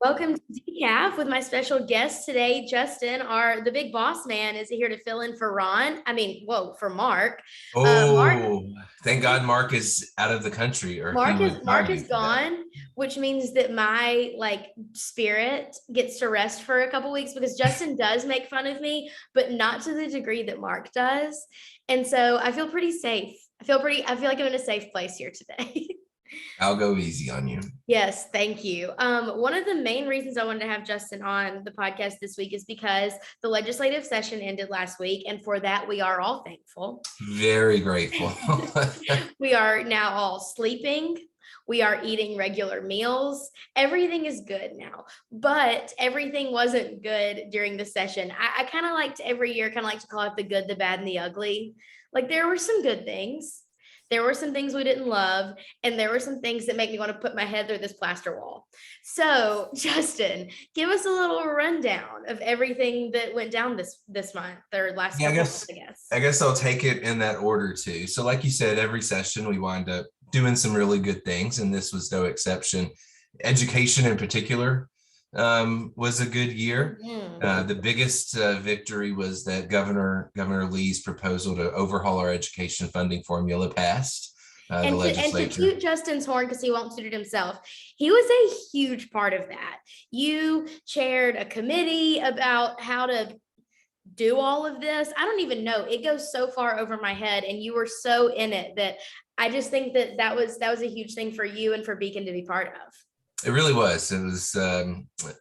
Welcome to Decaf with my special guest today, Justin. The big boss man is here to fill in for Ron. For Mark. Mark, Oh, thank God Mark is out of the country, or he would Mark fire is you for that. gone, which means that my spirit gets to rest for a couple weeks because Justin does make fun of me, but not to the degree that Mark does. And so I feel pretty safe. I feel like I'm in a safe place here today. I'll go easy on you. Yes, thank you. One of the main reasons I wanted to have Justin on the podcast this week is because the legislative session ended last week, and for that, we are all thankful. Very grateful. We are now all sleeping. We are eating regular meals. Everything is good now, but everything wasn't good during the session. I kind of like to every year, kind of like to call it the good, the bad, and the ugly. Like there were some good things. There were some things we didn't love, and there were some things that make me want to put my head through this plaster wall. So, Justin, give us a little rundown of everything that went down this month or last Yeah, couple of months, I guess. I guess I'll take it in that order too. So, like you said, every session we wind up doing some really good things, and this was no exception. Education in particular was a good year. The biggest victory was that Governor Lee's proposal to overhaul our education funding formula passed the legislature. And to toot Justin's horn, because he won't toot it himself, he was a huge part of that. You chaired a committee about how to do all of this. I don't even know. It goes so far over my head, and you were so in it that I just think that was a huge thing for you and for Beacon to be part of. It really was. It was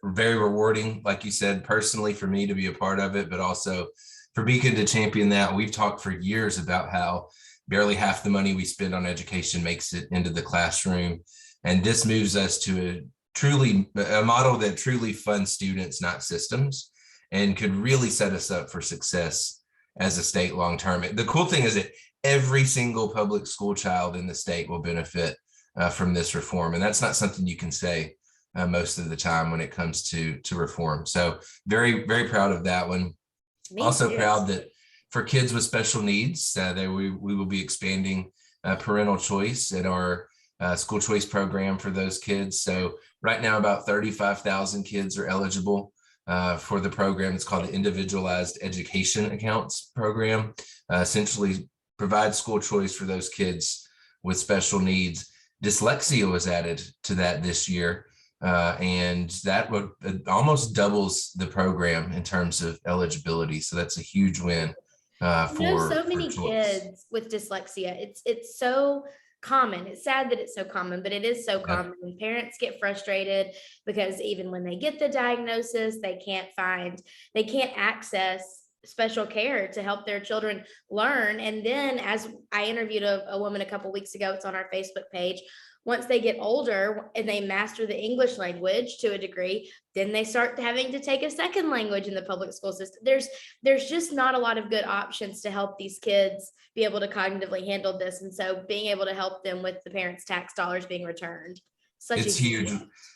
very rewarding, like you said, personally for me to be a part of it, but also for Beacon to champion that. We've talked for years about how barely half the money we spend on education makes it into the classroom. And this moves us to a model that truly funds students, not systems, and could really set us up for success as a state long term. The cool thing is that every single public school child in the state will benefit from this reform. And that's not something you can say most of the time when it comes to reform. So very, very proud of that one. Also proud that for kids with special needs, we will be expanding parental choice in our school choice program for those kids. So right now, about 35,000 kids are eligible for the program. It's called the Individualized Education Accounts Program. Essentially provides school choice for those kids with special needs. Dyslexia was added to that this year, and that almost doubles the program in terms of eligibility. So that's a huge win for so many choice. kids with dyslexia. It's so common. It's sad that it's so common, but it is so common. And parents get frustrated because even when they get the diagnosis, they can't access special care to help their children learn. And then, as I interviewed a woman a couple weeks ago, it's on our Facebook page, once they get older and they master the English language to a degree, then they start having to take a second language in the public school system. There's just not a lot of good options to help these kids be able to cognitively handle this. And so being able to help them with the parents' tax dollars being returned. It's huge.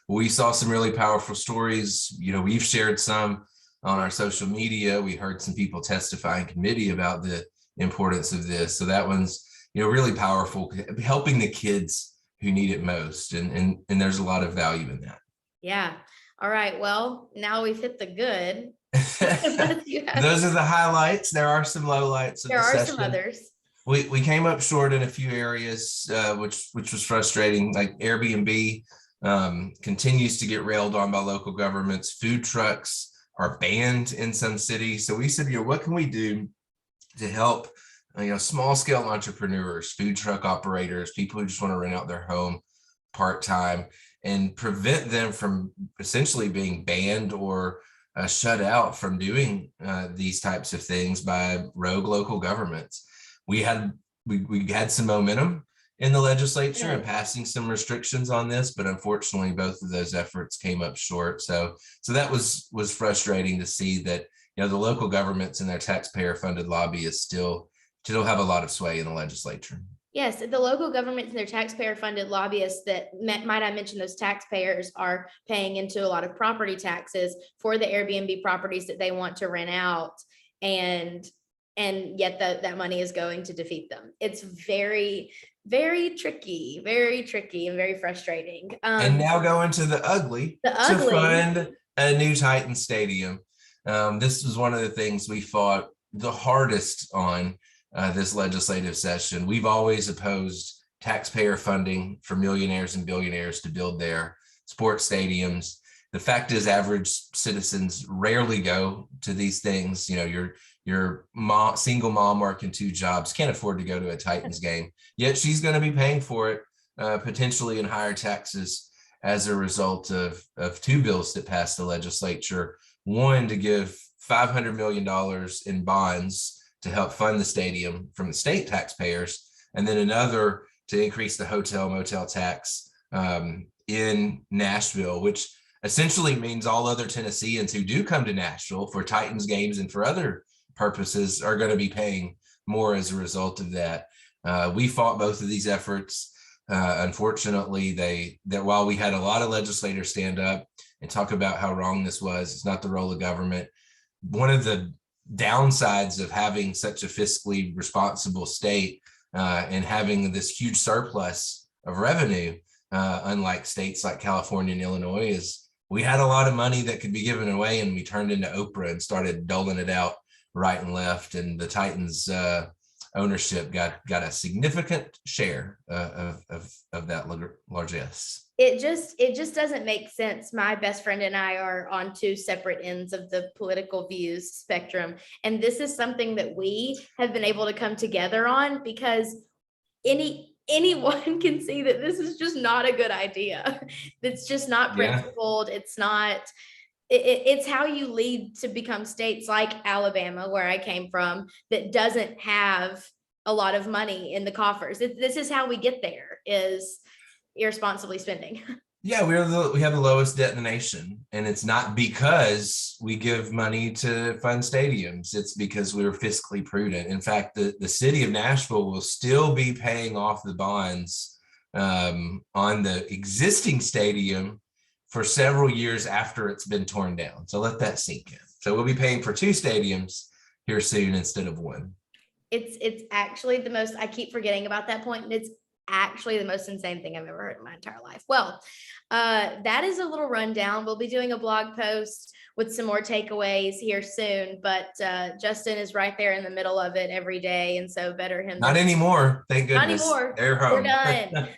We saw some really powerful stories. We've shared some on our social media. We heard some people testify in committee about the importance of this. So that one's, really powerful, helping the kids who need it most. And there's a lot of value in that. Yeah. All right. Well, now we've hit the good. Those are the highlights. There are some lowlights. There are some others. We came up short in a few areas, which was frustrating. Like Airbnb continues to get railed on by local governments. Food trucks are banned in some cities. So we said, what can we do to help, small scale entrepreneurs, food truck operators, people who just want to rent out their home part-time, and prevent them from essentially being banned or shut out from doing these types of things by rogue local governments. We had some momentum in the legislature and passing some restrictions on this, but unfortunately both of those efforts came up short. So that was frustrating to see that the local governments and their taxpayer funded lobbyists still have a lot of sway in the legislature. Yes, the local governments and their taxpayer funded lobbyists that might I mention, those taxpayers are paying into a lot of property taxes for the Airbnb properties that they want to rent out, and yet that money is going to defeat them. It's very, very tricky and very frustrating. And now going to the ugly The to ugly. fund a new Titan Stadium. This was one of the things we fought the hardest on this legislative session. We've always opposed taxpayer funding for millionaires and billionaires to build their sports stadiums. The fact is, average citizens rarely go to these things. You know, your mom, single mom working 2 jobs, can't afford to go to a Titans game, yet she's going to be paying for it, potentially in higher taxes as a result of 2 bills that passed the legislature. One, to give $500 million in bonds to help fund the stadium from the state taxpayers, and then another to increase the hotel motel tax in Nashville, which essentially means all other Tennesseans who do come to Nashville for Titans games and for other purposes are going to be paying more as a result of that. We fought both of these efforts. Unfortunately, that while we had a lot of legislators stand up and talk about how wrong this was, it's not the role of government. One of the downsides of having such a fiscally responsible state and having this huge surplus of revenue, unlike states like California and Illinois, is we had a lot of money that could be given away, and we turned into Oprah and started doling it out right and left. And the Titans ownership got a significant share of that largesse. It just doesn't make sense. My best friend and I are on 2 separate ends of the political views spectrum, and this is something that we have been able to come together on, because anyone can see that this is just not a good idea. It's just not principled. It's not. It's how you lead to become states like Alabama, where I came from, that doesn't have a lot of money in the coffers. This is how we get there, is irresponsibly spending. Yeah, we have the lowest debt in the nation, and it's not because we give money to fund stadiums. It's because we were fiscally prudent. In fact, the city of Nashville will still be paying off the bonds on the existing stadium for several years after it's been torn down. So let that sink in. So we'll be paying for 2 stadiums here soon instead of 1. It's actually the most, I keep forgetting about that point, and it's actually the most insane thing I've ever heard in my entire life. Well, that is a little rundown. We'll be doing a blog post with some more takeaways here soon, but Justin is right there in the middle of it every day, and so better him. Not anymore, thank goodness. Not anymore. They're home. We're done.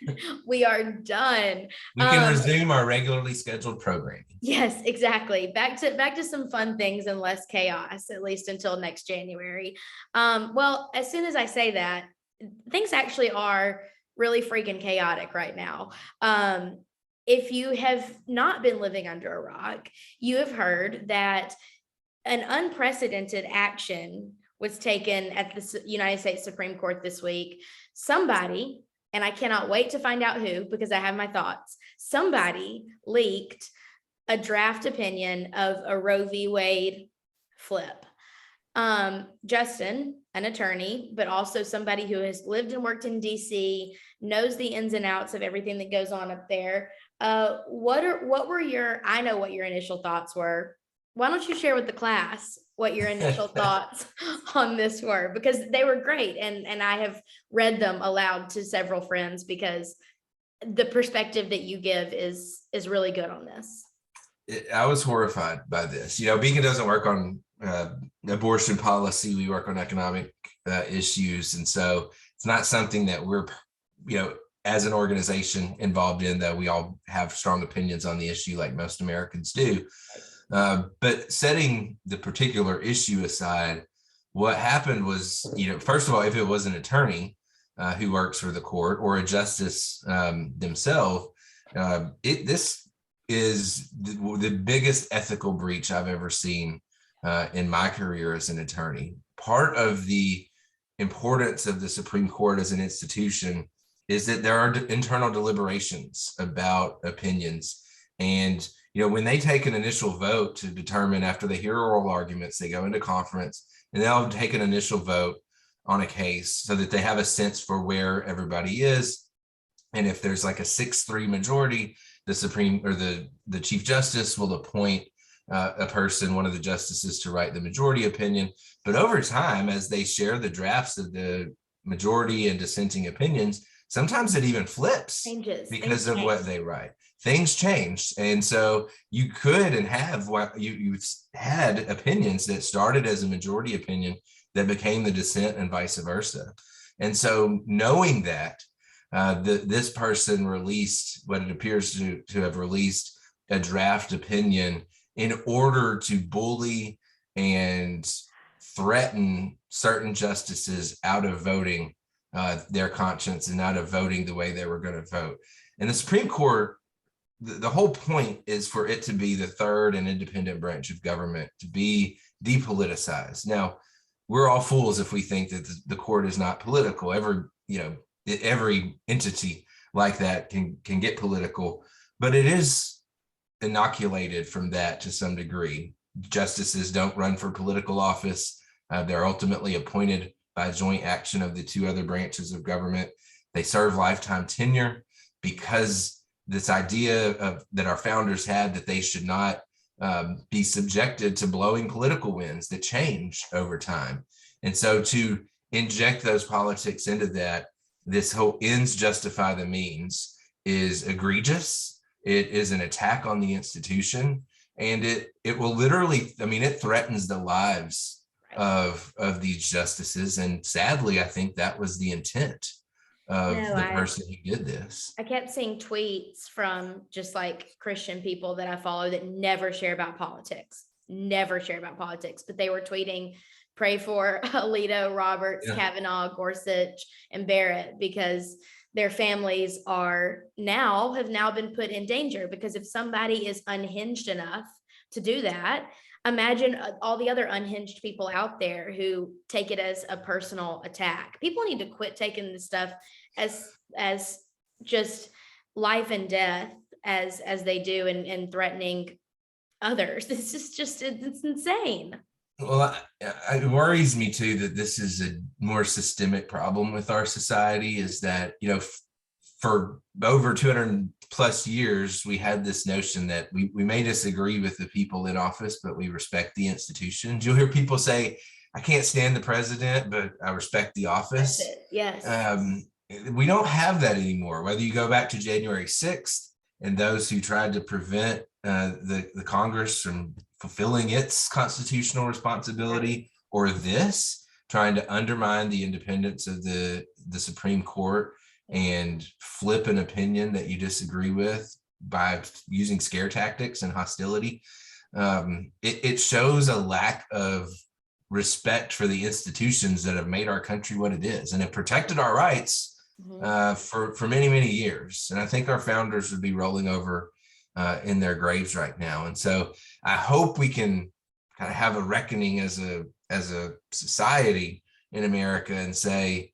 We are done. We can resume our regularly scheduled programming. Yes, exactly. Back to some fun things and less chaos, at least until next January. Well, as soon as I say that, things actually are really freaking chaotic right now. If you have not been living under a rock, you have heard that an unprecedented action was taken at the United States Supreme Court this week. Somebody, and I cannot wait to find out who, because I have my thoughts, somebody leaked a draft opinion of a Roe v. Wade flip. Justin, an attorney, but also somebody who has lived and worked in DC, knows the ins and outs of everything that goes on up there. What were your, I know what your initial thoughts were. Why don't you share with the class what your initial thoughts on this were? Because they were great. And I have read them aloud to several friends, because the perspective that you give is really good on this. I was horrified by this. You know, Beacon doesn't work on abortion policy. We work on economic issues. And so it's not something that we're, as an organization involved in, that we all have strong opinions on the issue like most Americans do. But setting the particular issue aside, what happened was, first of all, if it was an attorney who works for the court or a justice themselves, this is the biggest ethical breach I've ever seen in my career as an attorney. Part of the importance of the Supreme Court as an institution is that there are internal deliberations about opinions. And, when they take an initial vote to determine, after they hear oral arguments, they go into conference and they'll take an initial vote on a case so that they have a sense for where everybody is. And if there's like a 6-3 majority, the Supreme or the Chief Justice will appoint a person, one of the justices, to write the majority opinion. But over time, as they share the drafts of the majority and dissenting opinions, sometimes it even flips Changes. because Things of what change. they write. Things change. And so you could and have what you've had opinions that started as a majority opinion that became the dissent and vice versa. And so knowing that this person released what it appears to have released a draft opinion in order to bully and threaten certain justices out of voting their conscience and out of voting the way they were going to vote. And the Supreme Court, the whole point is for it to be the third and independent branch of government, to be depoliticized. Now, we're all fools if we think that the court is not political. Every entity like that can get political, but it is inoculated from that to some degree. Justices don't run for political office. They're ultimately appointed by joint action of the two other branches of government. They serve lifetime tenure because this idea that our founders had that they should not be subjected to blowing political winds that change over time. And so to inject those politics into that, this whole ends justify the means, is egregious. It is an attack on the institution, and it will literally, it threatens the lives of these justices. And sadly, I think that was the intent of the person who did this. I kept seeing tweets from just like Christian people that I follow that never share about politics, but they were tweeting, pray for Alito, Roberts, Kavanaugh, Gorsuch, and Barrett, because their families have now been put in danger, because if somebody is unhinged enough to do that, imagine all the other unhinged people out there who take it as a personal attack. People need to quit taking this stuff as just life and death as they do, and threatening others. This is just, it's insane. Well, it worries me too that this is a more systemic problem with our society, is that, for over 200 plus years, we had this notion that we may disagree with the people in office, but we respect the institutions. You'll hear people say, I can't stand the president, but I respect the office. Yes. We don't have that anymore. Whether you go back to January 6th and those who tried to prevent the Congress from fulfilling its constitutional responsibility, or this trying to undermine the independence of the Supreme Court and flip an opinion that you disagree with by using scare tactics and hostility. It shows a lack of respect for the institutions that have made our country what it is and have protected our rights for many, many years. And I think our founders would be rolling over in their graves right now. And so I hope we can kind of have a reckoning as a society in America and say,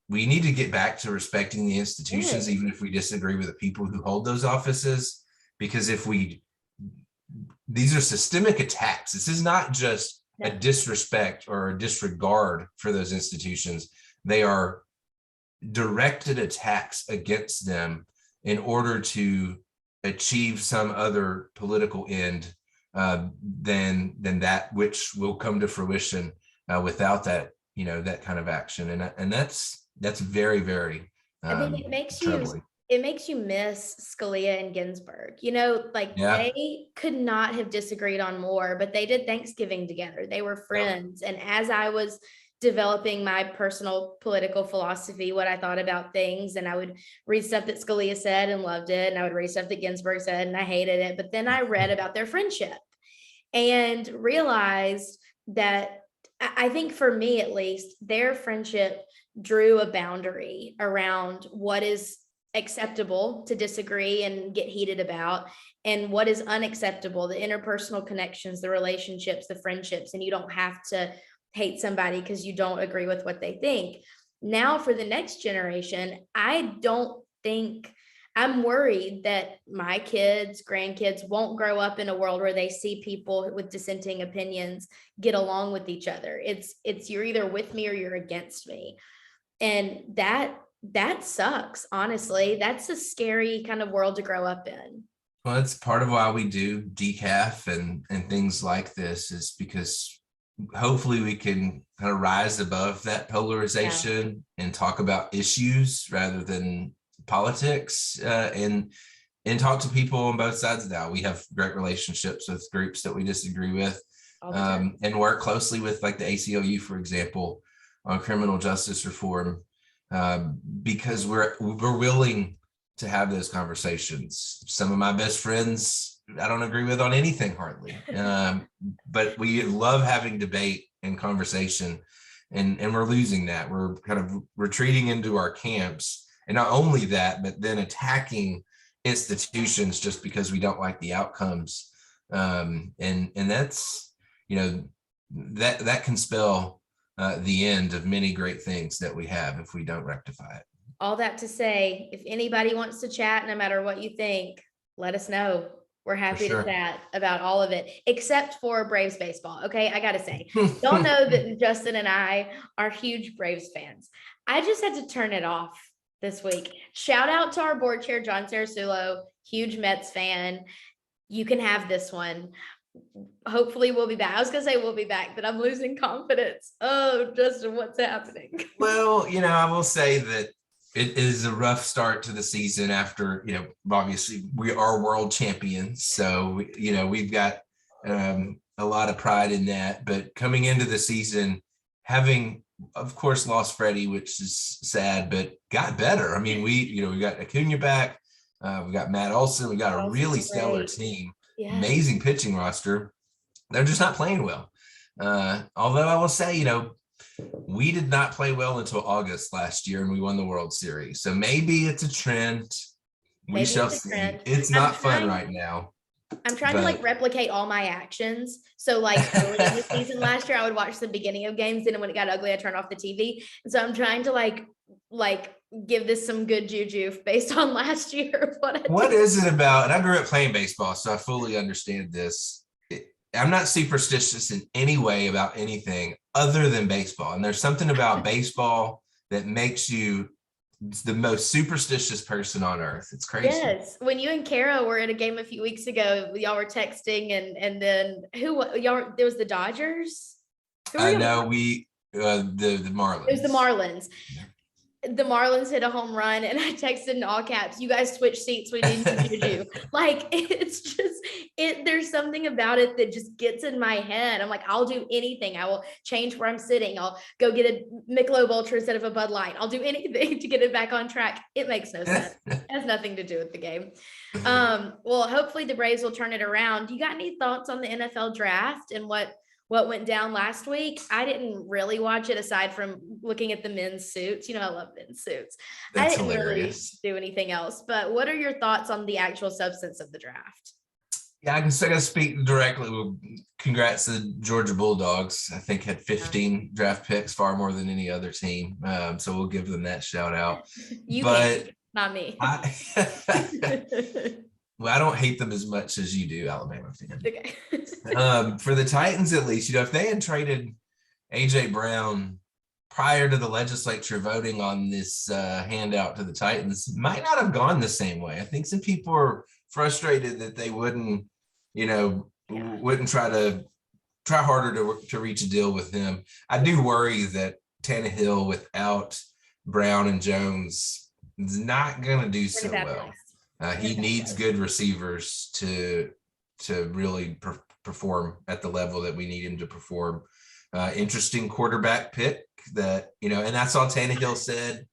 we need to get back to respecting the institutions, even if we disagree with the people who hold those offices, because these are systemic attacks. This is not just a disrespect or a disregard for those institutions. They are directed attacks against them in order to achieve some other political end than that which will come to fruition without that, that kind of action. And that's very, very I think troubling. It makes you miss Scalia and Ginsburg. They could not have disagreed on more, but they did Thanksgiving together. They were friends. And as I was developing my personal political philosophy, what I thought about things, and I would read stuff that Scalia said and loved it, and I would read stuff that Ginsburg said and I hated it. But then I read about their friendship and realized that, I think for me at least, their friendship drew a boundary around what is acceptable to disagree and get heated about, and what is unacceptable, the interpersonal connections, the relationships, the friendships. And you don't have to hate somebody because you don't agree with what they think. Now for the next generation, I'm worried that my kids, grandkids won't grow up in a world where they see people with dissenting opinions get along with each other. It's you're either with me or you're against me. And that sucks, honestly. That's a scary kind of world to grow up in. Well, it's part of why we do Decaf and things like this, is because hopefully we can kind of rise above that polarization and talk about issues rather than politics, and talk to people on both sides of that. We have great relationships with groups that we disagree with, and work closely with like the ACLU, for example, on criminal justice reform, because we're willing to have those conversations. Some of my best friends I don't agree with on anything hardly, but we love having debate and conversation, and we're losing that. We're kind of retreating into our camps, and not only that, but then attacking institutions just because we don't like the outcomes, and that's, you know, that can spell the end of many great things that we have if we don't rectify it. All that to say, if anybody wants to chat, no matter what you think, let us know. We're happy to chat about all of it, except for Braves baseball. Okay, I gotta say, y'all know that Justin and I are huge Braves fans. I just had to turn it off this week. Shout out to our board chair, John Sarasulo, huge Mets fan. You can have this one. Hopefully we'll be back. I was gonna say we'll be back, but I'm losing confidence. Oh, Justin, what's happening? Well, you know, I will say that it is a rough start to the season after, you know, obviously we are world champions. So, you know, we've got a lot of pride in that. But coming into the season, having, of course, lost Freddie, which is sad, but got better. I mean, we got Acuna back. We got Matt Olson. We got a really stellar team. Yes. Amazing pitching roster. They're just not playing well. Although I will say, you know, we did not play well until August last year, and we won the World Series. So maybe it's a trend. We shall see. It's not fun right now. I'm trying to like replicate all my actions. So like early in the season last year, I would watch the beginning of games. Then when it got ugly, I turned off the TV. And so I'm trying to like give this some good juju based on last year. What is it about? And I grew up playing baseball, so I fully understand this. I'm not superstitious in any way about anything other than baseball. And there's something about baseball that makes you the most superstitious person on earth. It's crazy. Yes. When you and Kara were at a game a few weeks ago, y'all were texting, and then there was the Dodgers. I know the Marlins. It was the Marlins. Yeah. The Marlins hit a home run, and I texted in all caps, "You guys switch seats. We need some juju." Like, it's just there's something about it that just gets in my head. I'm like, I'll do anything. I will change where I'm sitting. I'll go get a Michelob Ultra instead of a Bud Light. I'll do anything to get it back on track. It makes no sense. It has nothing to do with the game. Well, hopefully the Braves will turn it around. You got any thoughts on the NFL draft and what went down last week? I didn't really watch it aside from looking at the men's suits. You know, I love men's suits. That's I didn't hilarious. really do anything else, but what are your thoughts on the actual substance of the draft? Yeah, I can speak directly. Congrats to the Georgia Bulldogs. I think had 15 draft picks, far more than any other team. So we'll give them that shout out. Not me. Well, I don't hate them as much as you do, Alabama fan. Okay. For the Titans, at least, you know, if they had traded AJ Brown prior to the legislature voting on this handout to the Titans, might not have gone the same way. I think some people are frustrated that they wouldn't, you know, wouldn't try harder to reach a deal with him. I do worry that Tannehill without Brown and Jones is not going to do so well. He needs good receivers to really perform at the level that we need him to perform. Interesting quarterback pick that, you know, and that's all Tannehill said.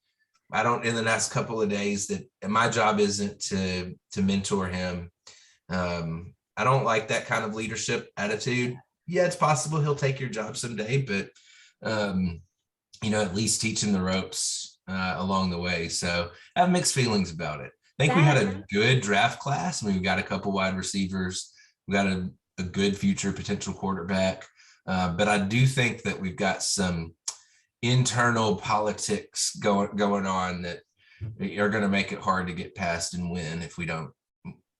In the last couple of days, that my job isn't to mentor him. I don't like that kind of leadership attitude. Yeah, it's possible he'll take your job someday, but you know, at least teach him the ropes along the way. So I have mixed feelings about it. I think we had a good draft class. I mean, we've got a couple wide receivers. We got a good future potential quarterback. But I do think that we've got some internal politics going on that are going to make it hard to get past and win if we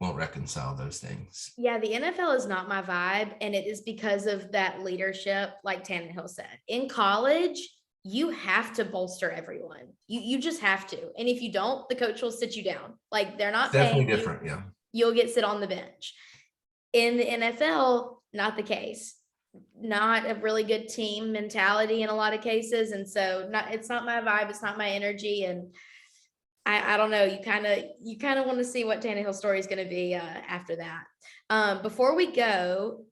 won't reconcile those things. Yeah, the NFL is not my vibe, and it is because of that leadership, like Tannehill said. In college, you have to bolster everyone. You just have to. And if you don't, the coach will sit you down. Like, they're not definitely paying different. Yeah. You'll get sit on the bench. In the NFL, not the case. not a really good team mentality in a lot of cases. And so it's not my vibe, it's not my energy. And I don't know, you kind of want to see what Tannehill's story is going to be after that. Before we go,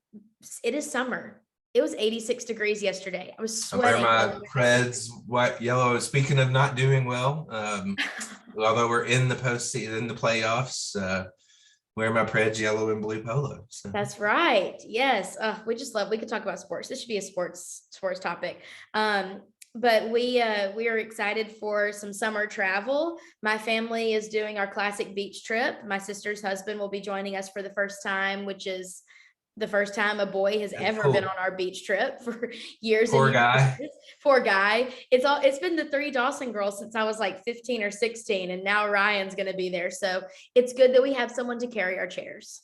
it is summer. It was 86 degrees yesterday. I was I wear sweating. my Preds white, yellow. Speaking of not doing well, although we're in the postseason, in the playoffs, wear my Preds yellow and blue polo. So. That's right. Yes. We could talk about sports. This should be a sports topic. But we are excited for some summer travel. My family is doing our classic beach trip. My sister's husband will be joining us for the first time, which is the first time a boy has ever been on our beach trip for years. Poor guy. Poor guy. It's been the 3 Dawson girls since I was like 15 or 16, and now Ryan's going to be there. So it's good that we have someone to carry our chairs,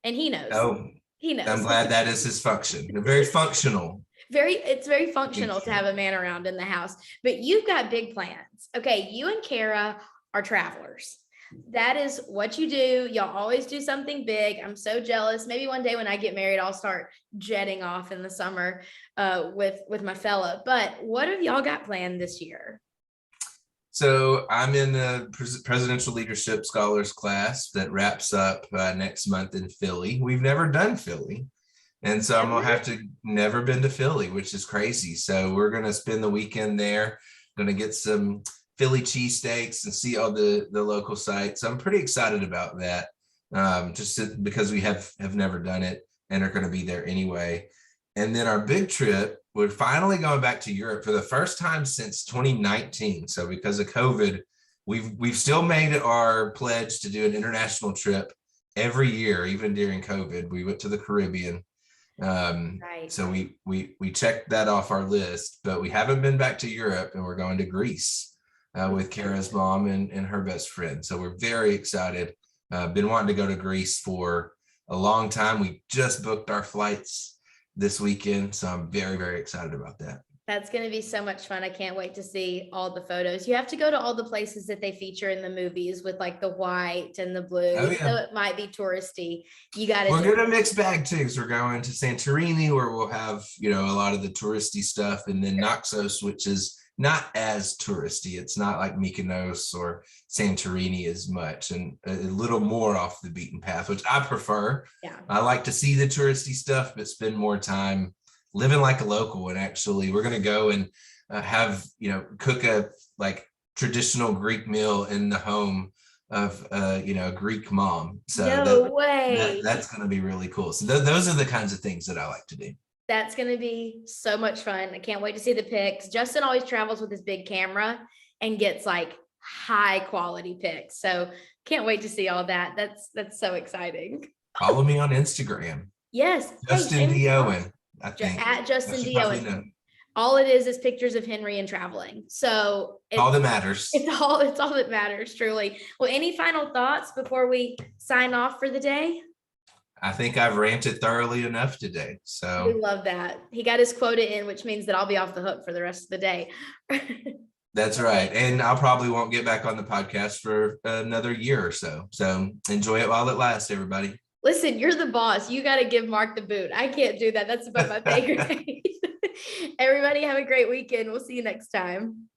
and he knows. Oh, he knows. I'm glad that is his function. They're very functional. It's very functional to have a man around in the house. But you've got big plans. Okay, you and Kara are travelers. That is what you do. Y'all always do something big. I'm so jealous. Maybe one day when I get married, I'll start jetting off in the summer with my fella. But what have y'all got planned this year? So I'm in the presidential leadership scholars class that wraps up next month in Philly. We've never done Philly. And so I'm gonna have to never been to Philly, which is crazy. So we're gonna spend the weekend there, gonna get some Philly cheesesteaks and see all the local sites. I'm pretty excited about that, because we have never done it and are gonna be there anyway. And then our big trip, we're finally going back to Europe for the first time since 2019. So because of COVID, we've still made it our pledge to do an international trip every year, even during COVID. We went to the Caribbean. Right. So we checked that off our list, but we haven't been back to Europe, and we're going to Greece with Kara's mom and her best friend. So we're very excited. Been wanting to go to Greece for a long time. We just booked our flights this weekend, so I'm very, very excited about that. That's going to be so much fun. I can't wait to see all the photos. You have to go to all the places that they feature in the movies with like the white and the blue. Oh, yeah. So it might be touristy. You got to. We're going to mix bag too. So we're going to Santorini, where we'll have, a lot of the touristy stuff, and then Naxos, which is not as touristy. It's not like Mykonos or Santorini as much, and a little more off the beaten path, which I prefer. Yeah. I like to see the touristy stuff, but spend more time living like a local. And actually we're going to go and have, cook a like traditional Greek meal in the home of, a Greek mom. So that's going to be really cool. So those are the kinds of things that I like to do. That's going to be so much fun. I can't wait to see the pics. Justin always travels with his big camera and gets like high quality pics. So can't wait to see all that. That's so exciting. Follow me on Instagram. Yes. Justin D. Owen. I think at Justin D. Owen. All it is pictures of Henry and traveling. So all that matters. It's all that matters, truly. Well, any final thoughts before we sign off for the day? I think I've ranted thoroughly enough today. So we love that. He got his quota in, which means that I'll be off the hook for the rest of the day. That's right. And I'll probably won't get back on the podcast for another year or so. So enjoy it while it lasts, everybody. Listen, you're the boss. You got to give Mark the boot. I can't do that. That's above my pay grade. Everybody have a great weekend. We'll see you next time.